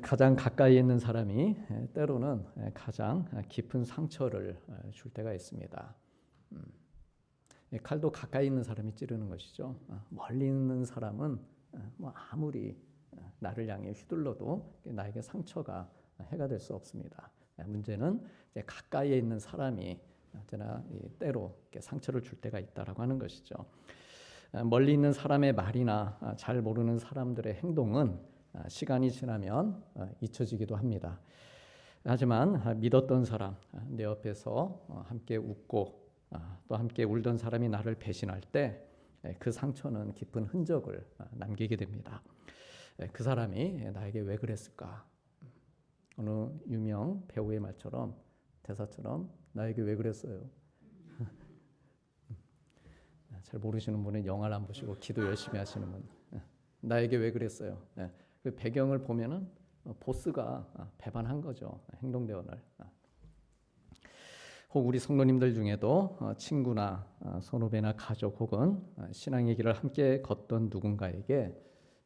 가장 가까이 있는 사람이 때로는 가장 깊은 상처를 줄 때가 있습니다. 칼도 가까이 있는 사람이 찌르는 것이죠. 멀리 있는 사람은 뭐 아무리 나를 향해 휘둘러도 나에게 상처가 해가 될 수 없습니다. 문제는 이제 가까이에 있는 사람이 언제나 때로 상처를 줄 때가 있다라고 하는 것이죠. 멀리 있는 사람의 말이나 잘 모르는 사람들의 행동은 시간이 지나면 잊혀지기도 합니다. 하지만 믿었던 사람, 내 옆에서 함께 웃고 또 함께 울던 사람이 나를 배신할 때 그 상처는 깊은 흔적을 남기게 됩니다. 그 사람이 나에게 왜 그랬을까? 어느 유명 배우의 말처럼, 대사처럼 나에게 왜 그랬어요? 잘 모르시는 분은 영화를 안 보시고 기도 열심히 하시는 분, 나에게 왜 그랬어요? 그 배경을 보면은 보스가 배반한 거죠. 행동 대원을. 혹 우리 성도님들 중에도 친구나 선후배나 가족 혹은 신앙의 길을 함께 걷던 누군가에게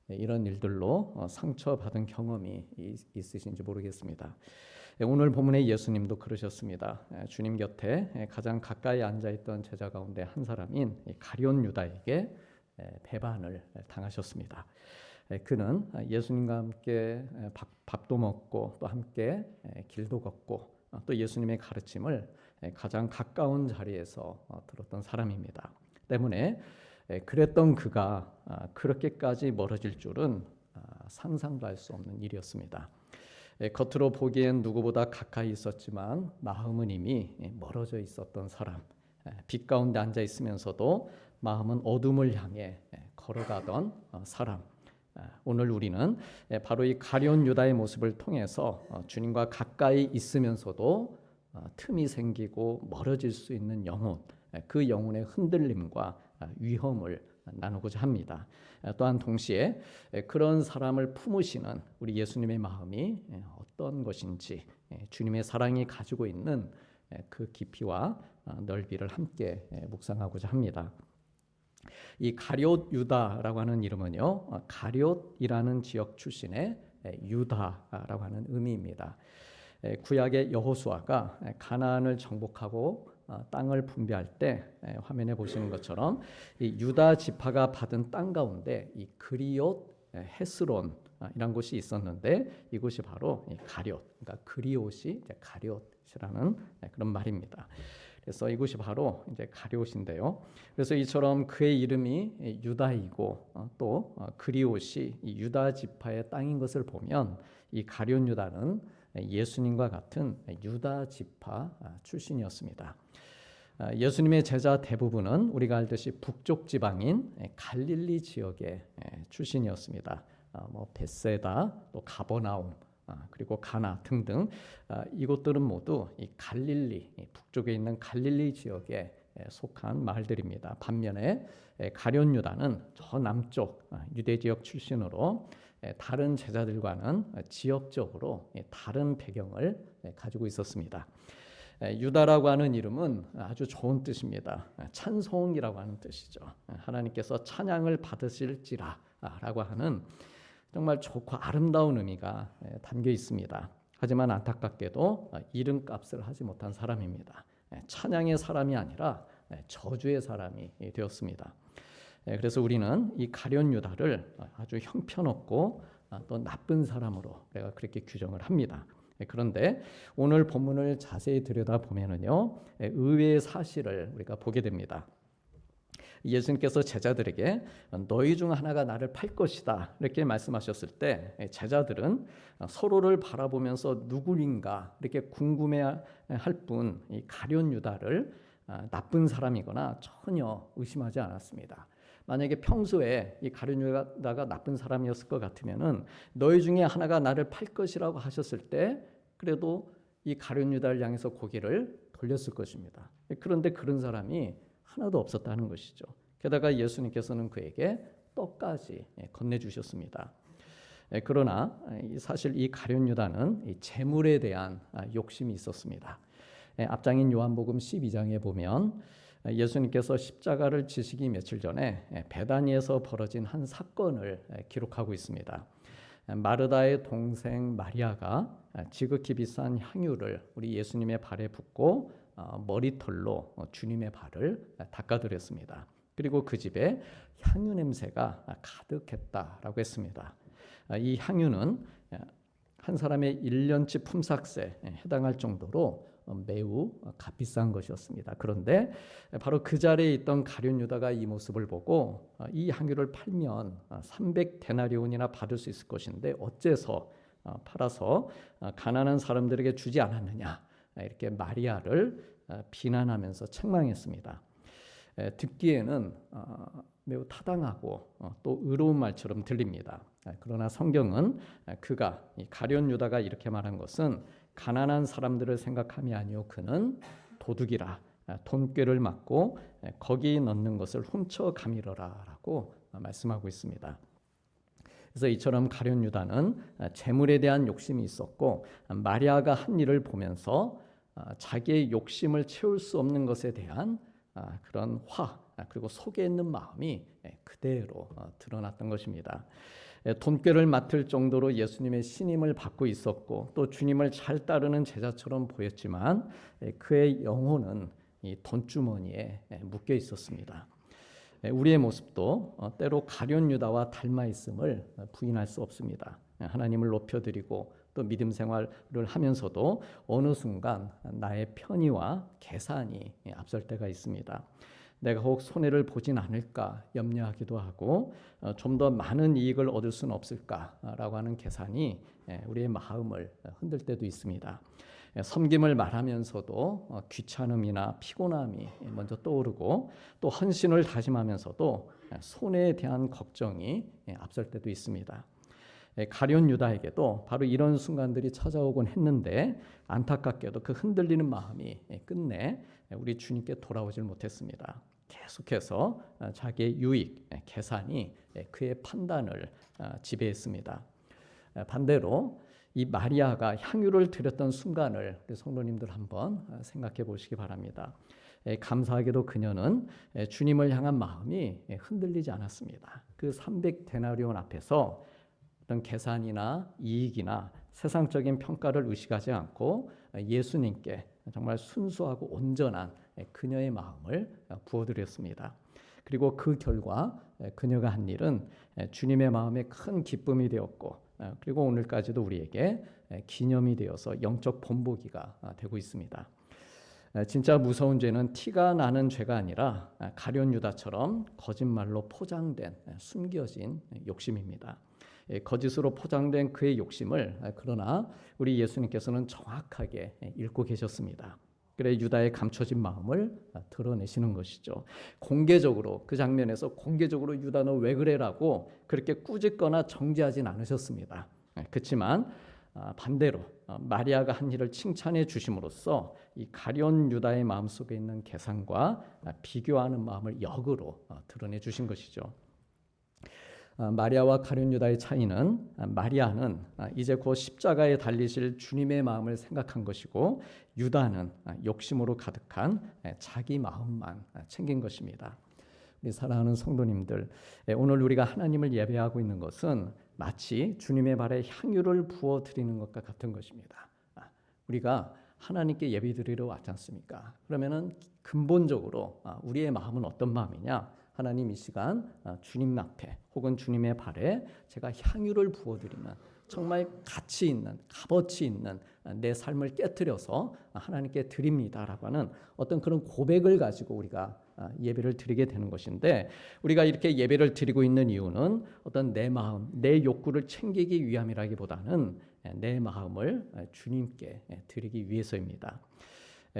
이런 일들로 상처받은 경험이 있으신지 모르겠습니다. 오늘 본문의 예수님도 그러셨습니다. 주님 곁에 가장 가까이 앉아있던 제자 가운데 한 사람인 가룟 유다에게 배반을 당하셨습니다. 그는 예수님과 함께 밥도 먹고 또 함께 길도 걷고 또 예수님의 가르침을 가장 가까운 자리에서 들었던 사람입니다. 때문에 그랬던 그가 그렇게까지 멀어질 줄은 상상도 할 수 없는 일이었습니다. 겉으로 보기엔 누구보다 가까이 있었지만 마음은 이미 멀어져 있었던 사람, 빛 가운데 앉아 있으면서도 마음은 어둠을 향해 걸어가던 사람. 오늘 우리는 바로 이 가룟 유다의 모습을 통해서 주님과 가까이 있으면서도 틈이 생기고 멀어질 수 있는 영혼, 그 영혼의 흔들림과 위험을 나누고자 합니다. 또한 동시에 그런 사람을 품으시는 우리 예수님의 마음이 어떤 것인지, 주님의 사랑이 가지고 있는 그 깊이와 넓이를 함께 묵상하고자 합니다. 이 가룟 유다라고 하는 이름은요, 가룟이라는 지역 출신의 유다라고 하는 의미입니다. 구약의 여호수아가 가나안을 정복하고 땅을 분배할 때 화면에 보시는 것처럼 이 유다 지파가 받은 땅 가운데 이 그리옷 헤스론이라는 곳이 있었는데 이곳이 바로 가룟, 그러니까 그리옷이 가룟이라는 그런 말입니다. 그래서 이곳이 바로 이제 가룟인데요. 그래서 이처럼 그의 이름이 유다이고 또 그리옷이 이 유다 지파의 땅인 것을 보면 이 가룟 유다는 예수님과 같은 유다 지파 출신이었습니다. 예수님의 제자 대부분은 우리가 알듯이 북쪽 지방인 갈릴리 지역의 출신이었습니다. 벳세다, 또 가버나움, 그리고 가나 등등 이곳들은 모두 이 갈릴리 북쪽에 있는 갈릴리 지역에 속한 마을들입니다. 반면에 가룟 유다는 저 남쪽 유대 지역 출신으로 다른 제자들과는 지역적으로 다른 배경을 가지고 있었습니다. 유다라고 하는 이름은 아주 좋은 뜻입니다. 찬송이라고 하는 뜻이죠. 하나님께서 찬양을 받으실지라라고 하는 정말 좋고 아름다운 의미가 담겨 있습니다. 하지만 안타깝게도 이름값을 하지 못한 사람입니다. 찬양의 사람이 아니라 저주의 사람이 되었습니다. 그래서 우리는 이 가룟 유다를 아주 형편없고 또 나쁜 사람으로 내가 그렇게 규정을 합니다. 그런데 오늘 본문을 자세히 들여다보면은요, 의외의 사실을 우리가 보게 됩니다. 예수님께서 제자들에게 너희 중 하나가 나를 팔 것이다 이렇게 말씀하셨을 때 제자들은 서로를 바라보면서 누구인가 이렇게 궁금해할 뿐 이 가룟 유다를 나쁜 사람이거나 전혀 의심하지 않았습니다. 만약에 평소에 이 가룟 유다가 나쁜 사람이었을 것 같으면은 너희 중에 하나가 나를 팔 것이라고 하셨을 때 그래도 이 가룟 유다를 향해서 고개를 돌렸을 것입니다. 그런데 그런 사람이 하나도 없었다는 것이죠. 게다가 예수님께서는 그에게 떡까지 건네주셨습니다. 그러나 사실 이 가룟 유다는 재물에 대한 욕심이 있었습니다. 앞장인 요한복음 12장에 보면 예수님께서 십자가를 지시기 며칠 전에 베다니에서 벌어진 한 사건을 기록하고 있습니다. 마르다의 동생 마리아가 지극히 비싼 향유를 우리 예수님의 발에 붓고 머리털로 주님의 발을 닦아드렸습니다. 그리고 그 집에 향유 냄새가 가득했다라고 했습니다. 이 향유는 한 사람의 1년치 품삯에 해당할 정도로 매우 값비싼 것이었습니다. 그런데 바로 그 자리에 있던 가룟 유다가 이 모습을 보고 이 향유를 팔면 300데나리온이나 받을 수 있을 것인데 어째서 팔아서 가난한 사람들에게 주지 않았느냐, 이렇게 마리아를 비난하면서 책망했습니다. 듣기에는 매우 타당하고 또 의로운 말처럼 들립니다. 그러나 성경은 그가 가룟 유다가 이렇게 말한 것은 가난한 사람들을 생각함이 아니요 그는 도둑이라, 돈꾀를 맞고 거기 넣는 것을 훔쳐 가밀어라라고 말씀하고 있습니다. 그래서 이처럼 가룟 유다는 재물에 대한 욕심이 있었고 마리아가 한 일을 보면서 자기의 욕심을 채울 수 없는 것에 대한 그런 그리고 속에 있는 마음이 그대로 드러났던 것입니다. 돈꾀를 맡을 정도로 예수님의 신임을 받고 있었고 또 주님을 잘 따르는 제자처럼 보였지만 그의 영혼은 이 돈주머니에 묶여 있었습니다. 우리의 모습도 때로 가룟 유다와 닮아 있음을 부인할 수 없습니다. 하나님을 높여드리고 또 믿음 생활을 하면서도 어느 순간 나의 편의와 계산이 앞설 때가 있습니다. 내가 혹 손해를 보진 않을까 염려하기도 하고 좀 더 많은 이익을 얻을 수는 없을까라고 하는 계산이 우리의 마음을 흔들 때도 있습니다. 섬김을 말하면서도 귀찮음이나 피곤함이 먼저 떠오르고 또 헌신을 다짐하면서도 손해에 대한 걱정이 앞설 때도 있습니다. 가룟 유다에게도 바로 이런 순간들이 찾아오곤 했는데 안타깝게도 그 흔들리는 마음이 끝내 우리 주님께 돌아오질 못했습니다. 계속해서 자기의 유익, 계산이 그의 판단을 지배했습니다. 반대로 이 마리아가 향유를 드렸던 순간을 우리 성도님들 한번 생각해 보시기 바랍니다. 감사하게도 그녀는 주님을 향한 마음이 흔들리지 않았습니다. 그 300데나리온 앞에서 어떤 계산이나 이익이나 세상적인 평가를 의식하지 않고 예수님께 정말 순수하고 온전한 그녀의 마음을 부어드렸습니다. 그리고 그 결과 그녀가 한 일은 주님의 마음에 큰 기쁨이 되었고 그리고 오늘까지도 우리에게 기념이 되어서 영적 본보기가 되고 있습니다. 진짜 무서운 죄는 티가 나는 죄가 아니라 가룟 유다처럼 거짓말로 포장된 숨겨진 욕심입니다. 거짓으로 포장된 그의 욕심을 그러나 우리 예수님께서는 정확하게 읽고 계셨습니다. 그래 유다의 감춰진 마음을 드러내시는 것이죠. 공개적으로 그 장면에서 공개적으로 유다 너 왜 그래라고 그렇게 꾸짖거나 정죄하진 않으셨습니다. 그렇지만 반대로 마리아가 한 일을 칭찬해 주심으로써 이 가룟 유다의 마음속에 있는 계산과 비교하는 마음을 역으로 드러내 주신 것이죠. 마리아와 가룟 유다의 차이는 마리아는 이제 곧 십자가에 달리실 주님의 마음을 생각한 것이고 유다는 욕심으로 가득한 자기 마음만 챙긴 것입니다. 우리 사랑하는 성도님들, 오늘 우리가 하나님을 예배하고 있는 것은 마치 주님의 발에 향유를 부어 드리는 것과 같은 것입니다. 우리가 하나님께 예배드리러 왔지 않습니까? 그러면은 근본적으로 우리의 마음은 어떤 마음이냐? 하나님 이 시간 주님 앞에 혹은 주님의 발에 제가 향유를 부어드리는 정말 가치 있는 값어치 있는 내 삶을 깨트려서 하나님께 드립니다라고 하는 어떤 그런 고백을 가지고 우리가 예배를 드리게 되는 것인데 우리가 이렇게 예배를 드리고 있는 이유는 어떤 내 마음, 내 욕구를 챙기기 위함이라기보다는 내 마음을 주님께 드리기 위해서입니다.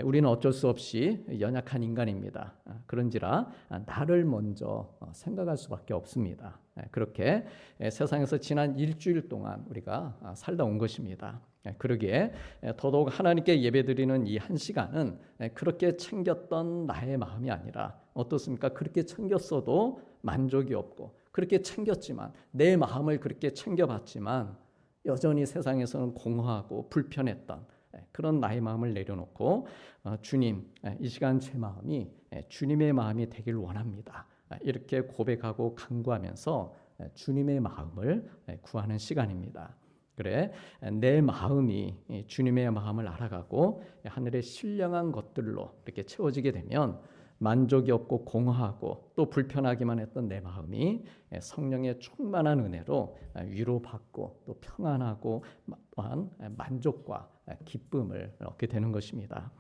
우리는 어쩔 수 없이 연약한 인간입니다. 그런지라 나를 먼저 생각할 수밖에 없습니다. 그렇게 세상에서 지난 일주일 동안 우리가 살다 온 것입니다. 그러기에 더더욱 하나님께 예배드리는 이 한 시간은 그렇게 챙겼던 나의 마음이 아니라 어떻습니까? 그렇게 챙겼어도 만족이 없고 그렇게 챙겼지만 내 마음을 그렇게 챙겨봤지만 여전히 세상에서는 공허하고 불편했던 그런 나의 마음을 내려놓고 주님 이 시간 제 마음이 주님의 마음이 되길 원합니다. 이렇게 고백하고 간구하면서 주님의 마음을 구하는 시간입니다. 그래, 내 마음이 주님의 마음을 알아가고 하늘의 신령한 것들로 이렇게 채워지게 되면 만족이 없고 공허하고 또 불편하기만 했던 내 마음이 성령의 충만한 은혜로 위로받고 또 평안하고 또한 만족과 기쁨을 얻게 되는 것입니다.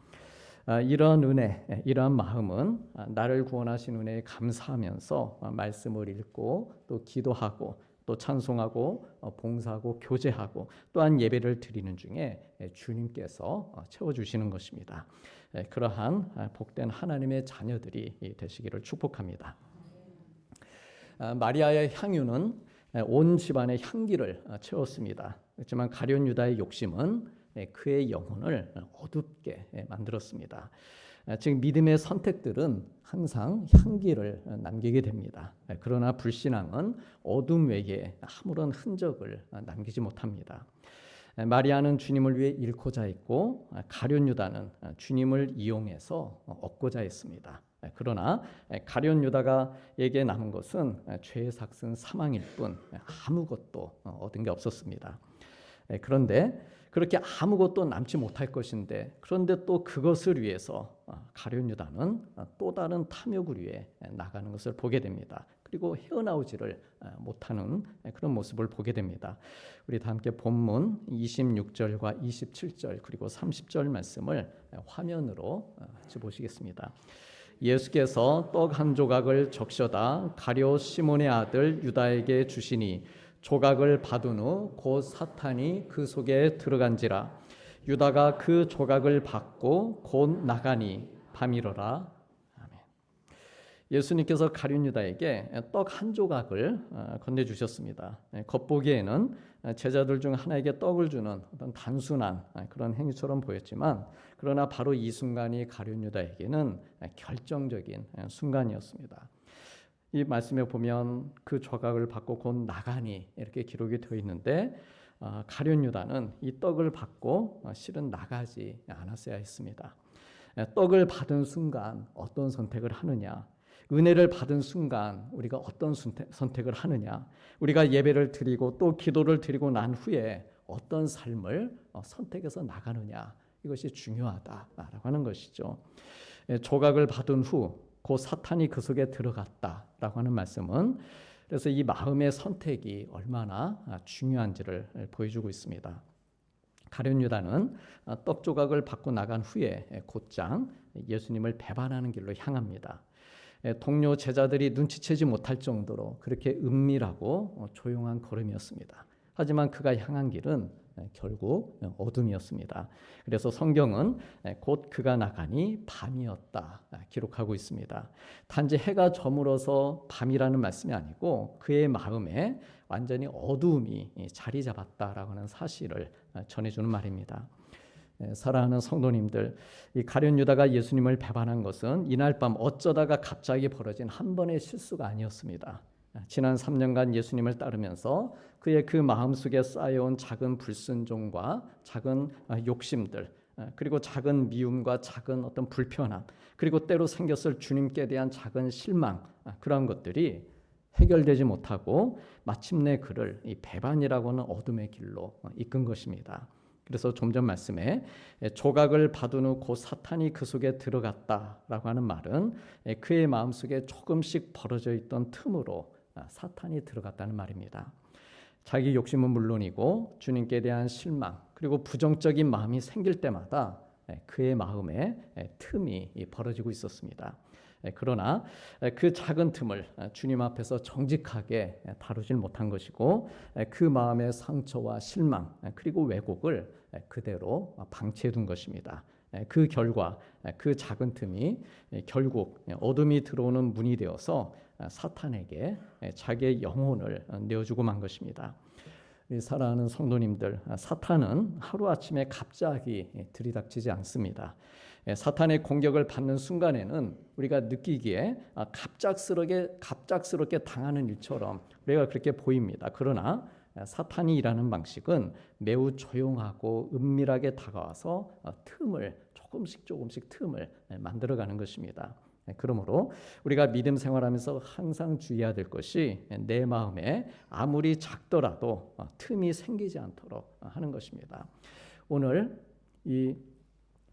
이러한 은혜, 이러한 마음은 나를 구원하신 은혜에 감사하면서 말씀을 읽고 또 기도하고 또 찬송하고 봉사하고 교제하고 또한 예배를 드리는 중에 주님께서 채워주시는 것입니다. 그러한 복된 하나님의 자녀들이 되시기를 축복합니다. 마리아의 향유는 온 집안의 향기를 채웠습니다. 그렇지만 가룟 유다의 욕심은 그의 영혼을 어둡게 만들었습니다. 즉 믿음의 선택들은 항상 향기를 남기게 됩니다. 그러나 불신앙은 어둠 외에 아무런 흔적을 남기지 못합니다. 마리아는 주님을 위해 잃고자 했고 가룟 유다는 주님을 이용해서 얻고자 했습니다. 그러나 가룟 유다가에게 남은 것은 죄의 삭은 사망일 뿐 아무것도 얻은 게 없었습니다. 그런데 그렇게 아무것도 남지 못할 것인데 그런데 또 그것을 위해서 가룟 유다는 또 다른 탐욕을 위해 나가는 것을 보게 됩니다. 그리고 헤어나오지를 못하는 그런 모습을 보게 됩니다. 우리 다 함께 본문 26절과 27절 그리고 30절 말씀을 화면으로 같이 보시겠습니다. 예수께서 떡 한 조각을 적셔다 가룟 시몬의 아들 유다에게 주시니 조각을 받은 후 곧 사탄이 그 속에 들어간지라. 유다가 그 조각을 받고 곧 나가니 밤이러라. 아멘. 예수님께서 가룟 유다에게 떡 한 조각을 건네주셨습니다. 겉보기에는 제자들 중 하나에게 떡을 주는 어떤 단순한 그런 행위처럼 보였지만 그러나 바로 이 순간이 가룟 유다에게는 결정적인 순간이었습니다. 이 말씀에 보면 그 조각을 받고 곧 나가니 이렇게 기록이 되어 있는데 가룟 유다는 이 떡을 받고 실은 나가지 않았어야 했습니다. 떡을 받은 순간 어떤 선택을 하느냐, 은혜를 받은 순간 우리가 어떤 선택을 하느냐, 우리가 예배를 드리고 또 기도를 드리고 난 후에 어떤 삶을 선택해서 나가느냐, 이것이 중요하다라고 하는 것이죠. 조각을 받은 후 곧 사탄이 그 속에 들어갔다라고 하는 말씀은 그래서 이 마음의 선택이 얼마나 중요한지를 보여주고 있습니다. 가룟 유다는 떡 조각을 받고 나간 후에 곧장 예수님을 배반하는 길로 향합니다. 동료 제자들이 눈치채지 못할 정도로 그렇게 은밀하고 조용한 걸음이었습니다. 하지만 그가 향한 길은 결국 어둠이었습니다. 그래서 성경은 곧 그가 나가니 밤이었다 기록하고 있습니다. 단지 해가 저물어서 밤이라는 말씀이 아니고 그의 마음에 완전히 어두움이 자리 잡았다라고 하는 사실을 전해주는 말입니다. 사랑하는 성도님들, 이 가룟 유다가 예수님을 배반한 것은 이날 밤 어쩌다가 갑자기 벌어진 한 번의 실수가 아니었습니다. 지난 3년간 예수님을 따르면서 그의 그 마음속에 쌓여온 작은 불순종과 작은 욕심들 그리고 작은 미움과 작은 어떤 불편함 그리고 때로 생겼을 주님께 대한 작은 실망 그런 것들이 해결되지 못하고 마침내 그를 이 배반이라고 하는 어둠의 길로 이끈 것입니다. 그래서 좀 전 말씀에 조각을 받은 후 곧 사탄이 그 속에 들어갔다라고 하는 말은 그의 마음속에 조금씩 벌어져 있던 틈으로 사탄이 들어갔다는 말입니다. 자기 욕심은 물론이고 주님께 대한 실망 그리고 부정적인 마음이 생길 때마다 그의 마음에 틈이 벌어지고 있었습니다. 그러나 그 작은 틈을 주님 앞에서 정직하게 다루질 못한 것이고 그 마음의 상처와 실망 그리고 왜곡을 그대로 방치해 둔 것입니다. 그 결과 그 작은 틈이 결국 어둠이 들어오는 문이 되어서 사탄에게 자기의 영혼을 내어주고 만 것입니다. 사랑하는 성도님들, 사탄은 하루아침에 갑자기 들이닥치지 않습니다. 사탄의 공격을 받는 순간에는 우리가 느끼기에 갑작스럽게 당하는 일처럼 우리가 그렇게 보입니다. 그러나 사탄이 일하는 방식은 매우 조용하고 은밀하게 다가와서 조금씩 틈을 만들어가는 것입니다. 그러므로 우리가 믿음 생활하면서 항상 주의해야 될 것이 내 마음에 아무리 작더라도 틈이 생기지 않도록 하는 것입니다. 오늘 이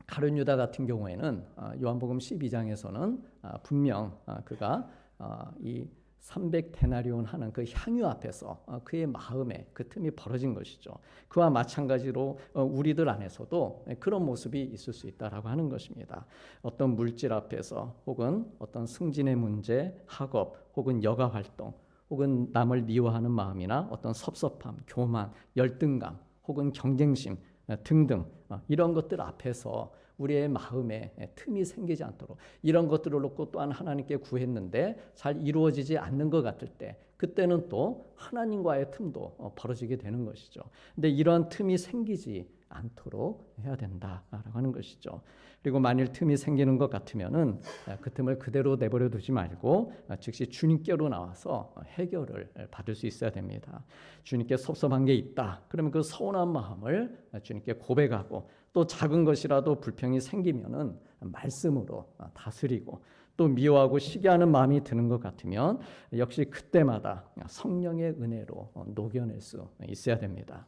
가룟 유다 같은 경우에는 요한복음 12장에서는 분명 그가 이 300데나리온 하는 그 향유 앞에서 그의 마음에 그 틈이 벌어진 것이죠. 그와 마찬가지로 우리들 안에서도 그런 모습이 있을 수 있다라고 하는 것입니다. 어떤 물질 앞에서 혹은 어떤 승진의 문제, 학업 혹은 여가 활동 혹은 남을 미워하는 마음이나 어떤 섭섭함, 교만, 열등감 혹은 경쟁심 등등 이런 것들 앞에서 우리의 마음에 틈이 생기지 않도록 이런 것들을 놓고 또한 하나님께 구했는데 잘 이루어지지 않는 것 같을 때 그때는 또 하나님과의 틈도 벌어지게 되는 것이죠. 근데 이런 틈이 생기지 않도록 해야 된다라고 하는 것이죠. 그리고 만일 틈이 생기는 것 같으면은 그 틈을 그대로 내버려 두지 말고 즉시 주님께로 나와서 해결을 받을 수 있어야 됩니다. 주님께 섭섭한 게 있다. 그러면 그 서운한 마음을 주님께 고백하고 또 작은 것이라도 불평이 생기면은 말씀으로 다스리고 또 미워하고 시기하는 마음이 드는 것 같으면 역시 그때마다 성령의 은혜로 녹여낼 수 있어야 됩니다.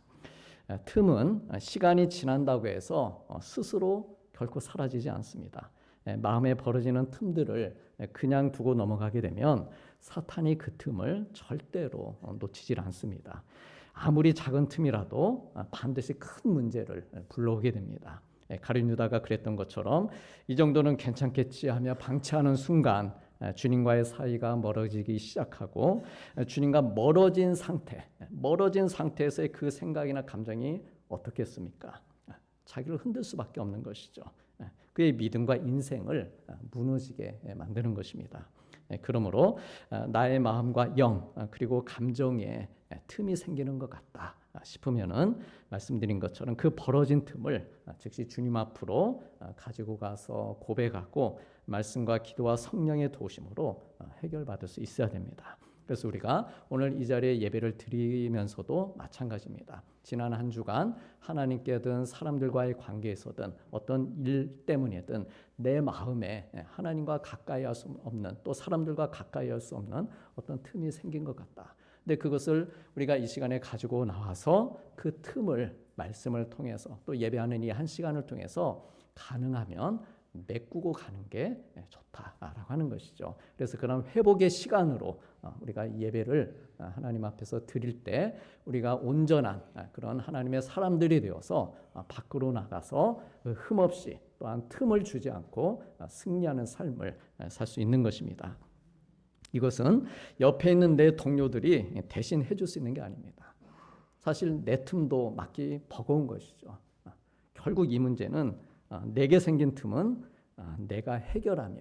틈은 시간이 지난다고 해서 스스로 결코 사라지지 않습니다. 마음에 벌어지는 틈들을 그냥 두고 넘어가게 되면 사탄이 그 틈을 절대로 놓치지 않습니다. 아무리 작은 틈이라도 반드시 큰 문제를 불러오게 됩니다. 가룟 유다가 그랬던 것처럼 이 정도는 괜찮겠지 하며 방치하는 순간 주님과의 사이가 멀어지기 시작하고 주님과 멀어진 상태에서의 그 생각이나 감정이 어떻겠습니까? 자기를 흔들 수밖에 없는 것이죠. 그의 믿음과 인생을 무너지게 만드는 것입니다. 그러므로 나의 마음과 영 그리고 감정에 틈이 생기는 것 같다 싶으면은 말씀드린 것처럼 그 벌어진 틈을 즉시 주님 앞으로 가지고 가서 고백하고 말씀과 기도와 성령의 도우심으로 해결받을 수 있어야 됩니다. 그래서 우리가 오늘 이 자리에 예배를 드리면서도 마찬가지입니다. 지난 한 주간 하나님께든 사람들과의 관계에서든 어떤 일 때문이든 내 마음에 하나님과 가까이 할 수 없는 또 사람들과 가까이 할 수 없는 어떤 틈이 생긴 것 같다. 근데 그것을 우리가 이 시간에 가지고 나와서 그 틈을 말씀을 통해서 또 예배하는 이 한 시간을 통해서 가능하면 메꾸고 가는 게 좋다라고 하는 것이죠. 그래서 그런 회복의 시간으로 우리가 예배를 하나님 앞에서 드릴 때 우리가 온전한 그런 하나님의 사람들이 되어서 밖으로 나가서 흠없이 또한 틈을 주지 않고 승리하는 삶을 살 수 있는 것입니다. 이것은 옆에 있는 내 동료들이 대신 해줄 수 있는 게 아닙니다. 사실 내 틈도 막기 버거운 것이죠. 결국 이 문제는 내게 생긴 틈은 내가 해결하며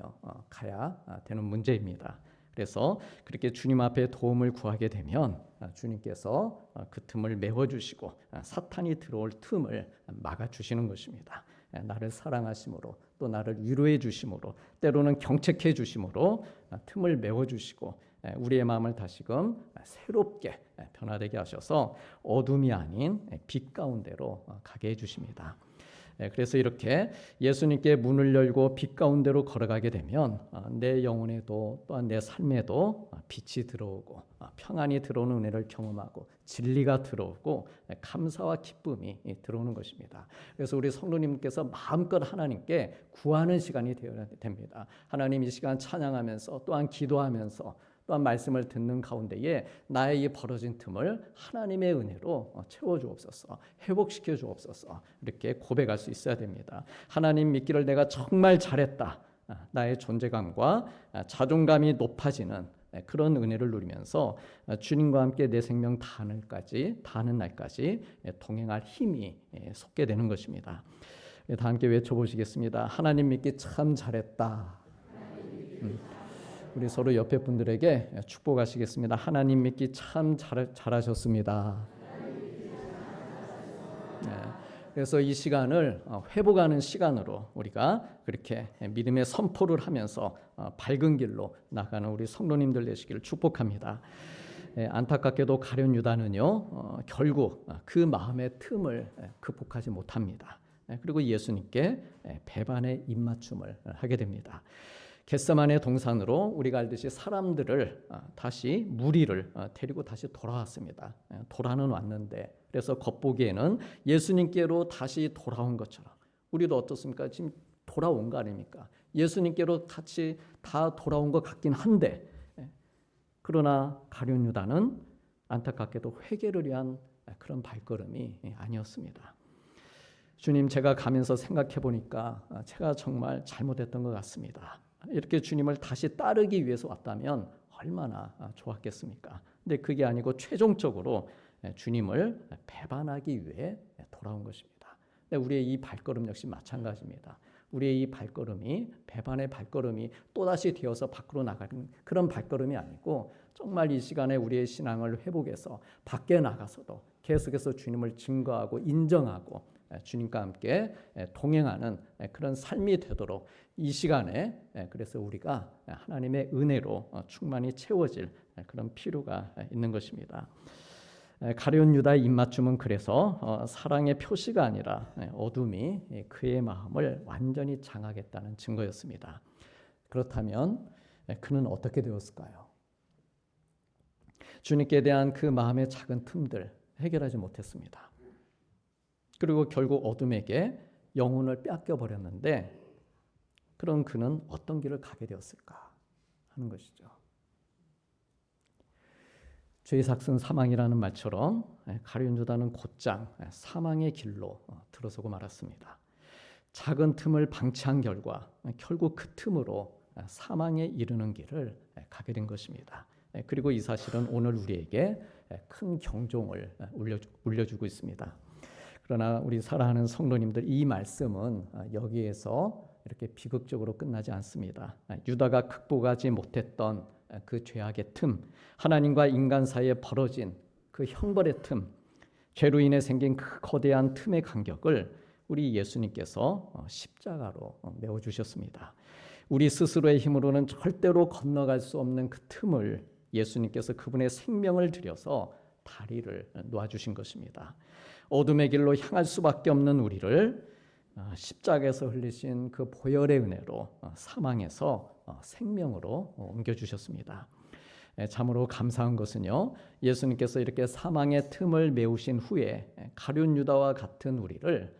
가야 되는 문제입니다. 그래서 그렇게 주님 앞에 도움을 구하게 되면 주님께서 그 틈을 메워주시고 사탄이 들어올 틈을 막아주시는 것입니다. 나를 사랑하심으로 또 나를 위로해 주심으로 때로는 경책해 주심으로 틈을 메워주시고 우리의 마음을 다시금 새롭게 변화되게 하셔서 어둠이 아닌 빛 가운데로 가게 해주십니다. 그래서 이렇게 예수님께 문을 열고 빛 가운데로 걸어가게 되면 내 영혼에도 또한 내 삶에도 빛이 들어오고 평안이 들어오는 은혜를 경험하고 진리가 들어오고 감사와 기쁨이 들어오는 것입니다. 그래서 우리 성도님께서 마음껏 하나님께 구하는 시간이 되어야 됩니다. 하나님 이 시간 찬양하면서 또한 기도하면서 또한 말씀을 듣는 가운데에 나의 이 벌어진 틈을 하나님의 은혜로 채워주옵소서, 회복시켜 주옵소서 이렇게 고백할 수 있어야 됩니다. 하나님 믿기를 내가 정말 잘했다. 나의 존재감과 자존감이 높아지는 그런 은혜를 누리면서 주님과 함께 내 생명 다하는 날까지 동행할 힘이 솟게 되는 것입니다. 다 함께 외쳐보시겠습니다. 하나님 믿기 참 잘했다. 우리 서로 옆에 분들에게 축복하시겠습니다. 하나님 믿기 참 잘하셨습니다. 네. 그래서 이 시간을 회복하는 시간으로 우리가 그렇게 믿음의 선포를 하면서 밝은 길로 나가는 우리 성도님들 되시기를 축복합니다. 안타깝게도 가룟 유다는요 결국 그 마음의 틈을 극복하지 못합니다. 그리고 예수님께 배반의 입맞춤을 하게 됩니다. 겟세마네 동산으로 우리가 알듯이 사람들을 다시 무리를 데리고 다시 돌아왔습니다. 돌아는 왔는데 그래서 겉보기에는 예수님께로 다시 돌아온 것처럼 우리도 어떻습니까? 지금 돌아온 거 아닙니까? 예수님께로 같이 다 돌아온 것 같긴 한데 그러나 가룟 유다는 안타깝게도 회개를 위한 그런 발걸음이 아니었습니다. 주님, 제가 가면서 생각해 보니까 제가 정말 잘못했던 것 같습니다. 이렇게 주님을 다시 따르기 위해서 왔다면 얼마나 좋았겠습니까? 근데 그게 아니고 최종적으로 주님을 배반하기 위해 돌아온 것입니다. 근데 우리의 이 발걸음 역시 마찬가지입니다. 우리의 이 발걸음이 배반의 발걸음이 또다시 되어서 밖으로 나가는 그런 발걸음이 아니고 정말 이 시간에 우리의 신앙을 회복해서 밖에 나가서도 계속해서 주님을 증거하고 인정하고 주님과 함께 동행하는 그런 삶이 되도록 이 시간에 그래서 우리가 하나님의 은혜로 충만히 채워질 그런 필요가 있는 것입니다. 가룟 유다의 입맞춤은 그래서 사랑의 표시가 아니라 어둠이 그의 마음을 완전히 장악했다는 증거였습니다. 그렇다면 그는 어떻게 되었을까요? 주님께 대한 그 마음의 작은 틈들 해결하지 못했습니다. 그리고 결국 어둠에게 영혼을 빼앗겨 버렸는데 그런 그는 어떤 길을 가게 되었을까 하는 것이죠. 죄의 삭은 사망이라는 말처럼 가룟 유다는 곧장 사망의 길로 들어서고 말았습니다. 작은 틈을 방치한 결과 결국 그 틈으로 사망에 이르는 길을 가게 된 것입니다. 그리고 이 사실은 오늘 우리에게 큰 경종을 울려주고 있습니다. 그러나 우리 사랑하는 성도님들, 이 말씀은 여기에서 이렇게 비극적으로 끝나지 않습니다. 유다가 극복하지 못했던 그 죄악의 틈, 하나님과 인간 사이에 벌어진 그 형벌의 틈, 죄로 인해 생긴 그 거대한 틈의 간격을 우리 예수님께서 십자가로 메워주셨습니다. 우리 스스로의 힘으로는 절대로 건너갈 수 없는 그 틈을 예수님께서 그분의 생명을 들여서 다리를 놓아주신 것입니다. 어둠의 길로 향할 수밖에 없는 우리를 십자가에서 흘리신 그 보혈의 은혜로 사망에서 생명으로 옮겨주셨습니다. 참으로 감사한 것은요, 예수님께서 이렇게 사망의 틈을 메우신 후에 가룟 유다와 같은 우리를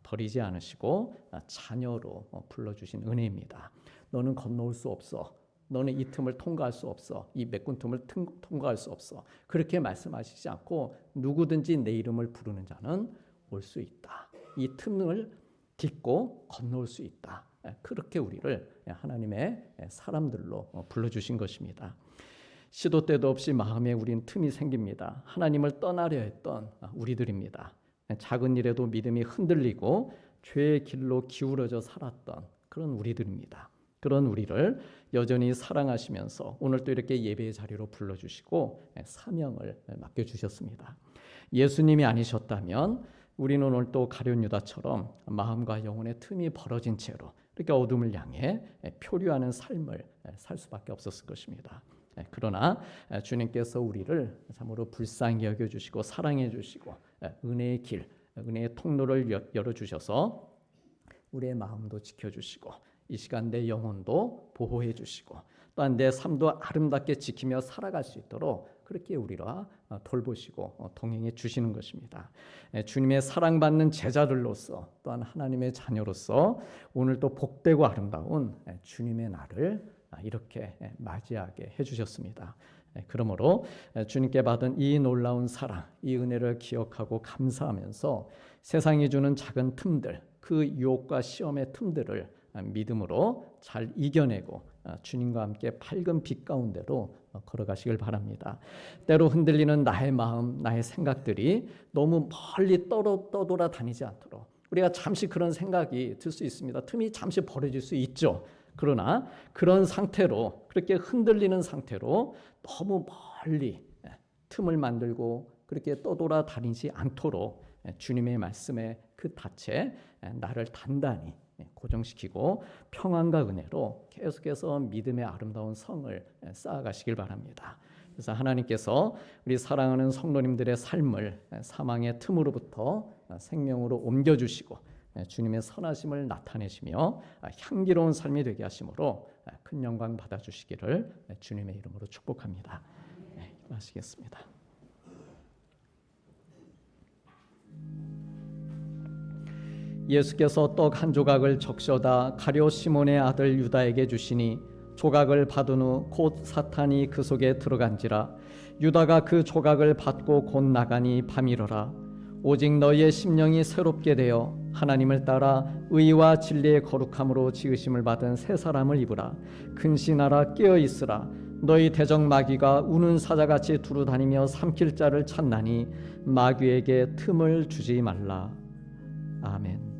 버리지 않으시고 자녀로 불러주신 은혜입니다. 너는 건너올 수 없어. 너는 이 틈을 통과할 수 없어. 이 메꾼 틈을 통과할 수 없어. 그렇게 말씀하시지 않고 누구든지 내 이름을 부르는 자는 올 수 있다. 이 틈을 딛고 건너올 수 있다. 그렇게 우리를 하나님의 사람들로 불러주신 것입니다. 시도 때도 없이 마음에 우린 틈이 생깁니다. 하나님을 떠나려 했던 우리들입니다. 작은 일에도 믿음이 흔들리고 죄의 길로 기울어져 살았던 그런 우리들입니다. 그런 우리를 여전히 사랑하시면서 오늘 또 이렇게 예배의 자리로 불러주시고 사명을 맡겨주셨습니다. 예수님이 아니셨다면 우리는 오늘 또 가룟 유다처럼 마음과 영혼의 틈이 벌어진 채로 이렇게 어둠을 향해 표류하는 삶을 살 수밖에 없었을 것입니다. 그러나 주님께서 우리를 참으로 불쌍히 여겨주시고 사랑해 주시고 은혜의 길, 은혜의 통로를 열어주셔서 우리의 마음도 지켜주시고 이 시간 내 영혼도 보호해 주시고 또한 내 삶도 아름답게 지키며 살아갈 수 있도록 그렇게 우리와 돌보시고 동행해 주시는 것입니다. 주님의 사랑받는 제자들로서 또한 하나님의 자녀로서 오늘도 복되고 아름다운 주님의 날을 이렇게 맞이하게 해주셨습니다. 그러므로 주님께 받은 이 놀라운 사랑, 이 은혜를 기억하고 감사하면서 세상이 주는 작은 틈들, 그 유혹과 시험의 틈들을 믿음으로 잘 이겨내고 주님과 함께 밝은 빛 가운데로 걸어가시길 바랍니다. 때로 흔들리는 나의 마음, 나의 생각들이 너무 멀리 떠돌아 다니지 않도록 우리가 잠시 그런 생각이 들 수 있습니다. 틈이 잠시 벌어질 수 있죠. 그러나 그런 상태로 그렇게 흔들리는 상태로 너무 멀리 틈을 만들고 그렇게 떠돌아 다니지 않도록 주님의 말씀에 그 닻에 나를 단단히 고정시키고 평안과 은혜로 계속해서 믿음의 아름다운 성을 쌓아가시길 바랍니다. 그래서 하나님께서 우리 사랑하는 성도님들의 삶을 사망의 틈으로부터 생명으로 옮겨주시고 주님의 선하심을 나타내시며 향기로운 삶이 되게 하심으로 큰 영광 받아주시기를 주님의 이름으로 축복합니다. 기도하시겠습니다. 예수께서 떡 한 조각을 적셔다 가룟 시몬의 아들 유다에게 주시니 조각을 받은 후 곧 사탄이 그 속에 들어간지라. 유다가 그 조각을 받고 곧 나가니 밤이러라. 오직 너희의 심령이 새롭게 되어 하나님을 따라 의와 진리의 거룩함으로 지으심을 받은 새 사람을 입으라. 근신하라, 깨어 있으라. 너희 대적 마귀가 우는 사자같이 두루 다니며 삼킬 자를 찾나니 마귀에게 틈을 주지 말라. 아멘.